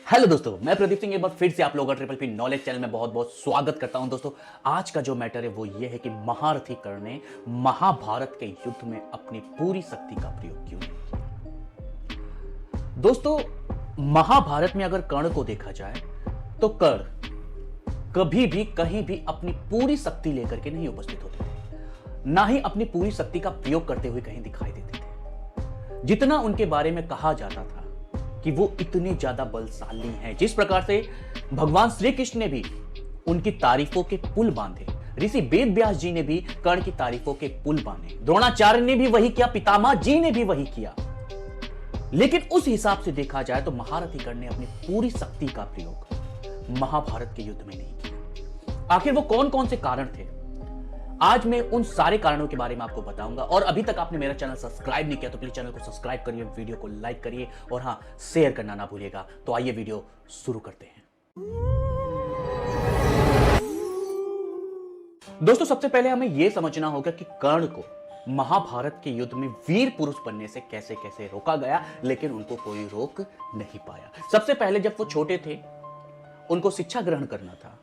Hello दोस्तों, मैं प्रदीप सिंह एक बार फिर से आप लोगों का ट्रिपल पी नॉलेज चैनल में बहुत बहुत स्वागत करता हूं। दोस्तों, आज का जो मैटर है वो ये है कि महारथी कर्ण ने महाभारत के युद्ध में अपनी पूरी शक्ति का प्रयोग क्यों नहीं किया। दोस्तों, महाभारत में अगर कर्ण को देखा जाए तो कर्ण कभी भी कहीं भी अपनी पूरी शक्ति लेकर के नहीं उपस्थित होते थे, ना ही अपनी पूरी शक्ति का प्रयोग करते हुए कहीं दिखाई देते थे। जितना उनके बारे में कहा जाता था कि वो इतने ज्यादा बलशाली हैं, जिस प्रकार से भगवान श्री कृष्ण ने भी उनकी तारीफों के पुल बांधे, ऋषि वेद व्यास जी ने भी कर्ण की तारीफों के पुल बांधे, द्रोणाचार्य ने भी वही किया, पितामह जी ने भी वही किया। लेकिन उस हिसाब से देखा जाए तो महारथी कर्ण ने अपनी पूरी शक्ति का प्रयोग महाभारत के युद्ध में नहीं किया। आखिर वो कौन कौन से कारण थे, आज मैं उन सारे कारणों के बारे में आपको बताऊंगा। और अभी तक आपने मेरा चैनल सब्सक्राइब नहीं किया तो प्लीज चैनल को सब्सक्राइब करिए, वीडियो को लाइक करिए और हाँ, शेयर करना ना भूलिएगा। तो आइए वीडियो शुरू करते हैं। दोस्तों, सबसे पहले हमें यह समझना होगा कि कर्ण को महाभारत के युद्ध में वीर पुरुष बनने से कैसे कैसे रोका गया, लेकिन उनको कोई रोक नहीं पाया। सबसे पहले जब वो छोटे थे, उनको शिक्षा ग्रहण करना था,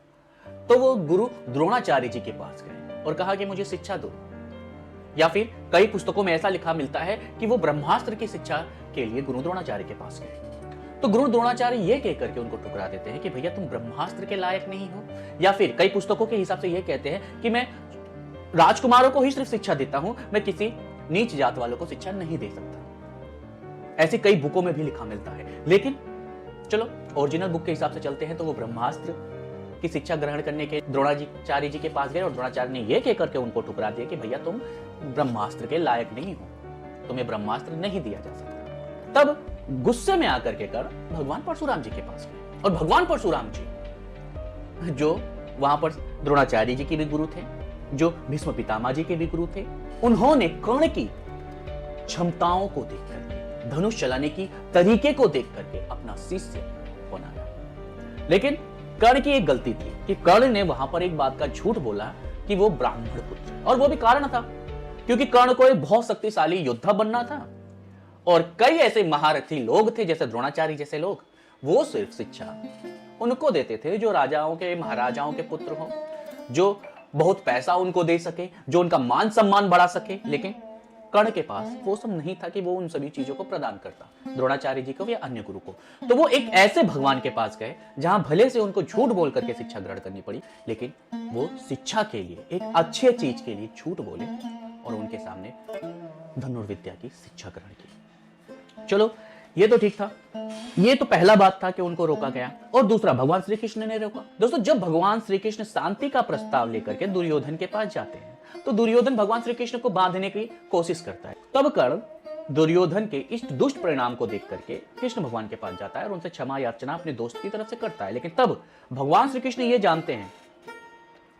तो वो गुरु द्रोणाचार्य जी के पास गए और कहा कि मुझे शिक्षा दो। या फिर कई पुस्तकों में ऐसा लिखा मिलता है कि वो ब्रह्मास्त्र की शिक्षा के लिए गुरु द्रोणाचार्य के पास गए। तो गुरु द्रोणाचार्य ये कहकर के उनको ठुकरा देते हैं कि भैया तुम ब्रह्मास्त्र के लायक नहीं हो। या फिर कई पुस्तकों के हिसाब से ये कहते हैं कि मैं राजकुमारों को ही सिर्फ शिक्षा देता हूं, मैं किसी नीच जात वालों को शिक्षा नहीं दे सकता। ऐसी कई बुकों में भी लिखा मिलता है। लेकिन चलो ओरिजिनल बुक के हिसाब से चलते हैं तो वो ब्रह्मास्त्र की शिक्षा ग्रहण करने के द्रोणाचार्य जी के पास गए और द्रोणाचार्य ने यह कहकर के उनको ठुकरा दिया कि भैया तुम ब्रह्मास्त्र के लायक नहीं हो, तुम्हें ब्रह्मास्त्र नहीं दिया जा सकता। तब गुस्से में आकर के कर्ण भगवान परशुराम जी के पास गए और भगवान परशुराम जी, जो वहां पर द्रोणाचार्य जी के भी गुरु थे, जो भीष्म पितामह जी के भी गुरु थे, उन्होंने कर्ण की क्षमताओं को देख करके, धनुष चलाने की तरीके को देख करके अपना शिष्य बनाया। लेकिन कर्ण की एक गलती थी कि कर्ण ने वहां पर एक बात का झूठ बोला कि वो ब्राह्मण पुत्र, और वो भी कारण था क्योंकि कर्ण को एक बहुत शक्तिशाली योद्धा बनना था और कई ऐसे महारथी लोग थे जैसे द्रोणाचार्य जैसे लोग, वो सिर्फ शिक्षा उनको देते थे जो राजाओं के महाराजाओं के पुत्र हो, जो बहुत पैसा उनको दे सके, जो उनका मान सम्मान बढ़ा सके। लेकिन कर्ण के पास वो सब नहीं था कि वो उन सभी चीजों को प्रदान करता, द्रोणाचार्य जी को या अन्य गुरु को। तो वो एक ऐसे भगवान के पास गए जहां भले से उनको झूठ बोल करके शिक्षा ग्रहण करनी पड़ी, लेकिन वो शिक्षा के लिए, एक अच्छे चीज के लिए झूठ बोले और उनके सामने धनुर्विद्या की शिक्षा ग्रहण की। चलो, ये तो ठीक था। ये तो पहला बात था कि उनको रोका गया। और दूसरा, भगवान श्री कृष्ण ने रोका। दोस्तों, जब भगवान श्री कृष्ण शांति का प्रस्ताव लेकर के दुर्योधन के पास जाते हैं तो दुर्योधन भगवान श्री कृष्ण को बांधने की कोशिश करता है। तब कर्ण दुर्योधन के इस दुष्ट परिणाम को देख करके कृष्ण भगवान के पास जाता है और उनसे क्षमा याचना अपने दोस्त की तरफ से करता है। लेकिन तब भगवान श्री कृष्ण ये जानते हैं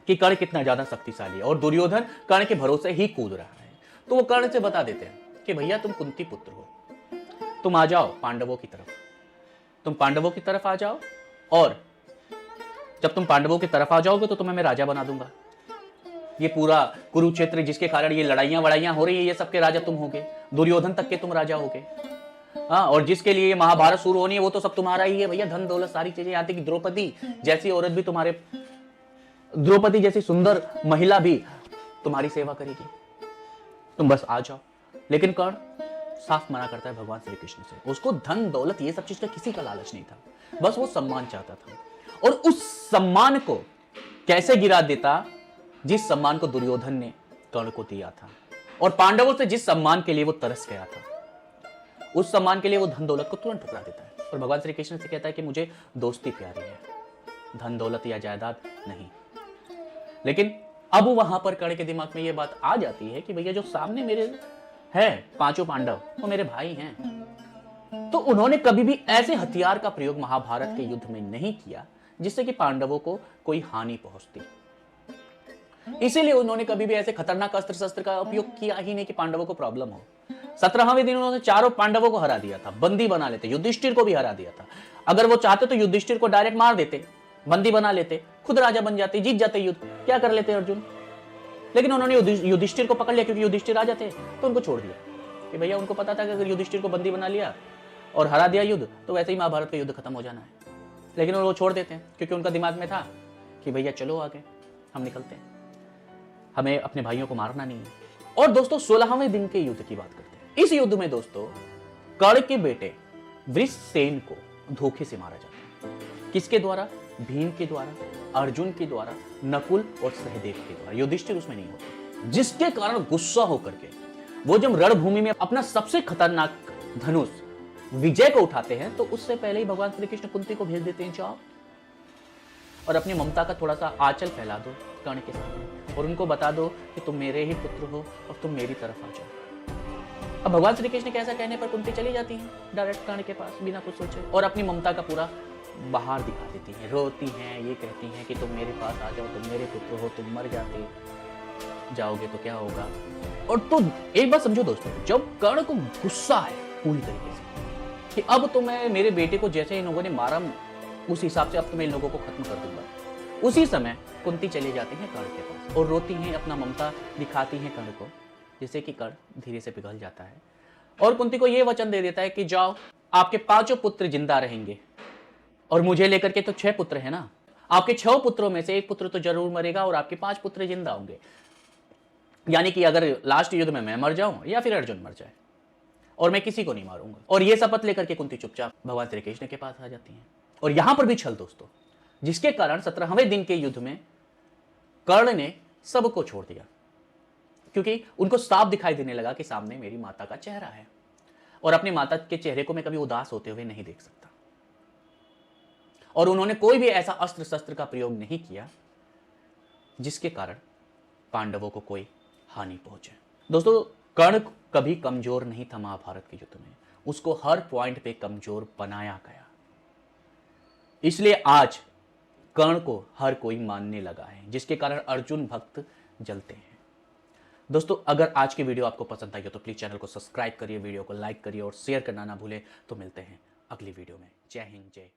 कि कर्ण कितना ज्यादा शक्तिशाली है और दुर्योधन कर्ण के भरोसे ही कूद रहा है। तो वो कर्ण से बता देते हैं कि भैया तुम कुंती पुत्र हो, तुम आ जाओ पांडवों की तरफ, तुम पांडवों की तरफ आ जाओ, और जब तुम पांडवों की तरफ आ जाओगे तो तुम्हें मैं राजा बना दूंगा। ये पूरा कुरुक्षेत्र जिसके कारण ये लड़ाइयां वड़ाइयां हो रही है, ये सबके राजा तुम होगे, दुर्योधन तक के तुम राजा होगे। हाँ, और जिसके लिए ये महाभारत शुरू होनी है वो तो सब तुम्हारा ही है भैया, धन दौलत सारी चीजें। यहाँ तक कि द्रौपदी जैसी औरत भी तुम्हारे, द्रौपदी जैसी सुंदर महिला भी तुम्हारी सेवा करेगी, तुम बस आ जाओ। लेकिन कर्ण साफ मना करता है भगवान श्री कृष्ण से। उसको धन दौलत ये सब चीज का किसी का लालच नहीं था, बस वो सम्मान चाहता था। और उस सम्मान को कैसे गिरा देता, जिस सम्मान को दुर्योधन ने कर्ण को दिया था और पांडवों से जिस सम्मान के लिए वो तरस गया था, उस सम्मान के लिए वो धन दौलत को तुरंत ठुकरा देता है और भगवान श्री कृष्ण से कहता है कि मुझे दोस्ती प्यारी है, धन दौलत या जायदाद नहीं। लेकिन अब वहां पर कर्ण के दिमाग में ये बात आ जाती है कि भैया जो सामने मेरे है पांचों पांडव, वो मेरे भाई हैं। तो उन्होंने कभी भी ऐसे हथियार का प्रयोग महाभारत के युद्ध में नहीं किया जिससे कि पांडवों को कोई हानि पहुंचती। इसीलिए उन्होंने कभी भी ऐसे खतरनाक अस्त्र शस्त्र का उपयोग किया ही नहीं कि पांडवों को प्रॉब्लम हो। 17वें दिन उन्होंने चारों पांडवों को हरा दिया था, बंदी बना लेते, युधिष्ठिर को भी हरा दिया था। अगर वो चाहते तो युधिष्ठिर को डायरेक्ट मार देते, बंदी बना लेते, खुद राजा बन जाते, जीत जाते युद्ध, क्या कर लेते अर्जुन। लेकिन उन्होंने युधिष्ठिर को पकड़ लिया क्योंकि युधिष्ठिर राजा थे, तो उनको छोड़ दिया कि भैया उनको पता था कि अगर युधिष्ठिर को बंदी बना लिया और हरा दिया युद्ध तो वैसे ही महाभारत का युद्ध खत्म हो जाना है। लेकिन वो छोड़ देते हैं क्योंकि उनका दिमाग में था कि भैया चलो आगे, हम निकलते हैं, हमें अपने भाइयों को मारना नहीं है। और दोस्तों 16वें दिन के युद्ध की बात करते हैं। इस युद्ध में दोस्तों कर्ण के बेटे वृषसेन को धोखे से मारा जाता है। किसके द्वारा? भीम के द्वारा, अर्जुन के द्वारा, नकुल और सहदेव के द्वारा। युधिष्ठिर उसमें नहीं होता, जिसके कारण गुस्सा होकर के वो जब रणभूमि में अपना सबसे खतरनाक धनुष विजय को उठाते हैं तो उससे पहले ही भगवान श्री कृष्ण कुंती को भेज देते हैं, जाओ और अपनी ममता का थोड़ा सा आंचल फैला दो कर्ण के सामने और उनको बता दो कि तुम मेरे ही पुत्र हो और तुम मेरी तरफ आ जाओ। अब भगवान श्री कृष्ण के ऐसा कहने पर कुंती चली जाती हैं डायरेक्ट कर्ण के पास बिना कुछ सोचे और अपनी ममता का पूरा बाहर दिखा देती हैं, रोती हैं, ये कहती हैं कि तुम मेरे पास आ जाओ, तुम मेरे पुत्र हो, तुम मर जाओगे तो क्या होगा। और तो एक बात समझो दोस्तों, जब कर्ण को गुस्सा है पूरी तरीके से कि अब तो मैं मेरे बेटे को जैसे इन लोगों ने मारा उस हिसाब से अब तो मैं इन लोगों को खत्म कर दूंगा, उसी समय कुंती चली जाती है कर्ण के पास और रोती हैं, अपना ममता दिखाती हैं कर्ण को, जिससे कि कर्ण धीरे से पिघल जाता है और कुंती को यह वचन दे देता है कि जाओ, आपके 5 पुत्र जिंदा रहेंगे और मुझे लेकर के तो 6 पुत्र है ना, आपके 6 पुत्रों में से 1 पुत्र तो जरूर मरेगा और आपके 5 पुत्र जिंदा होंगे। यानी कि अगर लास्ट युद्ध में मैं मर जाऊं या फिर अर्जुन मर जाए और मैं किसी को नहीं मारूंगा। और यह शपथ लेकर के कुंती चुपचाप भगवान श्री कृष्ण के पास आ जाती हैं। और यहां पर भी छल दोस्तों, जिसके कारण 17वें दिन के युद्ध में कर्ण ने सबको छोड़ दिया क्योंकि उनको साफ दिखाई देने लगा कि सामने मेरी माता का चेहरा है और अपनी माता के चेहरे को मैं कभी उदास होते हुए नहीं देख सकता। और उन्होंने कोई भी ऐसा अस्त्र शस्त्र का प्रयोग नहीं किया जिसके कारण पांडवों को कोई हानि पहुंचे। दोस्तों कर्ण कभी कमजोर नहीं था महाभारत के युद्ध में, उसको हर पॉइंट पे कमजोर बनाया गया, इसलिए आज कर्ण को हर कोई मानने लगा है, जिसके कारण अर्जुन भक्त जलते हैं। दोस्तों अगर आज की वीडियो आपको पसंद आई हो तो प्लीज चैनल को सब्सक्राइब करिए, वीडियो को लाइक करिए और शेयर करना ना भूलें। तो मिलते हैं अगली वीडियो में। जय हिंद, जय